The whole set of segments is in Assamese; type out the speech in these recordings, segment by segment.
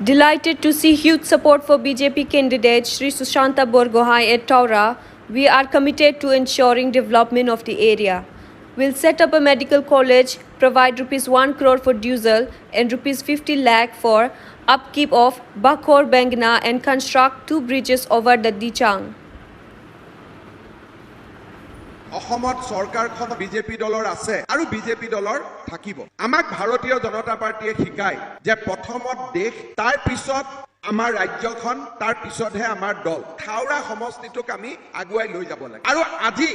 Delighted to see huge support for BJP candidate Shri Sushanta Borgohain at Taura. We are committed to ensuring development of the area. We'll set up a medical college, provide rupees 1 crore for diesel and rupees 50 lakh for upkeep of Bakhor Bangna and construct 2 bridges over the Dichang. অসমত সরকারখন বিজেপি দলৰ আছে আৰু বিজেপি দলৰ থাকিব আমাক ভাৰতীয় জনতা পাৰ্টিয়ে শিকায় যে প্ৰথমত দেশ তাৰ পিছত আমাৰ ৰাজ্যখন তাৰ পিছতহে আমাৰ দল থাউৰা সমষ্টিটোক আমি আগুৱাই লৈ যাব লাগে আৰু আজি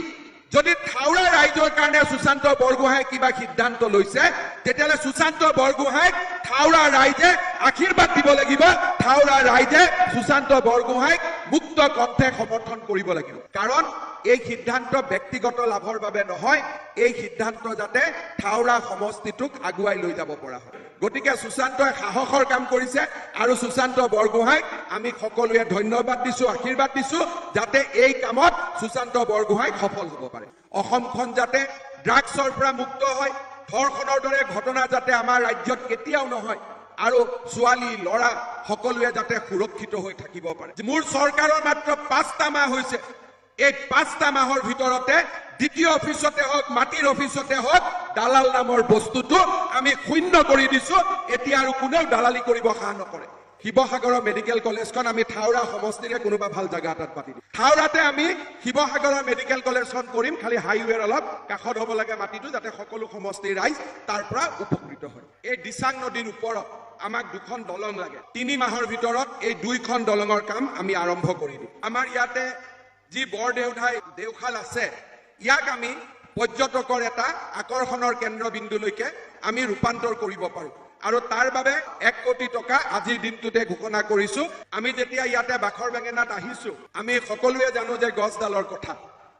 যদি থাউৰা ৰাইজৰ কাৰণে সুশান্ত বৰগোহাঁই কিবা সিদ্ধান্ত লৈছে তেতিয়ালে সুশান্ত বৰগোহাঁইক থাউৰা ৰাইজে আশীৰ্বাদ দিব লাগিব থাউৰা ৰাইজে সুশান্ত বৰগোহাঁইক মুক্ত কণ্ঠে সমৰ্থন কৰিব লাগিব কাৰণ এই সিদ্ধান্ত ব্যক্তিগত লাভৰ বাবে নহয় এই সিদ্ধান্ত যাতে থাউৰা সমষ্টিটোক আগুৱাই লৈ যাব পৰা হয় গতিকে সুশান্তই সাহসৰ কাম কৰিছে আৰু সুশান্ত বৰগোহাঁইক আমি সকলোৱে ধন্যবাদ দিছো আশীৰ্বাদ দিছো যাতে এই কামত সুশান্ত বৰগোহাঁই সফল হ'ব পাৰে অসমখন যাতে ড্ৰাগছৰ পৰা মুক্ত হয় ধৰ্ষণৰ দৰে ঘটনা যাতে আমাৰ ৰাজ্যত কেতিয়াও নহয় আৰু ছোৱালী লৰা সকলোৱে যাতে সুৰক্ষিত হৈ থাকিব পাৰে মোৰ চৰকাৰৰ মাত্ৰ 5টা মাহ হৈছে এই 5টা মাহৰ ভিতৰতে দ্বিতীয় অফিসতে হোক মাটিৰ অফিসতে হোক দালাল নামৰ বস্তুটো আমি শূন্য কৰি দিছো এতিয়া আৰু কোনেও দালালি কৰিব সাহ নকৰে শিৱসাগৰৰ মেডিকেল কলেজখন আমি থাউৰা সমষ্টিৰে কোনোবা ভাল জায়গা এটাত পাতি দিম থাউৰাতে আমি শিৱসাগৰৰ মেডিকেল কলেজখন কৰিম খালি হাইৱেৰ অলপ কাষত হ'ব লাগে মাটিটো যাতে সকলো সমষ্টিৰ ৰাইজ তাৰ পৰা উপকৃত হয় এই দিচাং নদীৰ ওপৰত আমাক দুখন দলং লাগে 3 মাহৰ ভিতৰত এই দুইখন দলঙৰ কাম আমি আৰম্ভ কৰি দিম আমাৰ ইয়াতে যি বৰদেউধাই দেউখাল আছে ইয়াক আমি পৰ্যটকৰ এটা আকৰ্ষণৰ কেন্দ্ৰবিন্দুলৈকে আমি ৰূপান্তৰ কৰিব পাৰো আৰু তাৰ বাবে 1 কোটি টকা আজিৰ দিনটোতে ঘোষণা কৰিছো আমি যেতিয়া ইয়াতে বাখৰ বেঙেনাত আহিছো আমি সকলোৱে জানো যে গছডালৰ কথা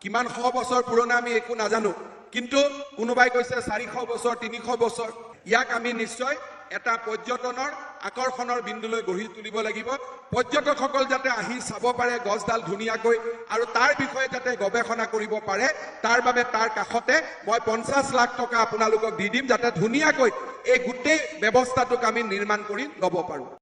কিমান 100 বছৰ পুৰণা আমি একো নাজানো কিন্তু কোনোবাই কৈছে 400 বছৰ 300 বছৰ ইয়াক আমি নিশ্চয় এটা পৰ্যটনৰ আকৰ্ষণৰ বিন্দুলৈ গঢ়ি তুলিব লাগিব পৰ্যটকসকল যাতে আহি চাব পাৰে গছডাল ধুনিয়াকৈ আৰু তাৰ বিষয়ে যাতে গৱেষণা কৰিব পাৰে তাৰ বাবে তাৰ কাষতে মই 50 লাখ টকা আপোনালোকক দি দিম যাতে ধুনিয়াকৈ এই গোটেই ব্যৱস্থাটোক আমি নিৰ্মাণ কৰি ল'ব পাৰো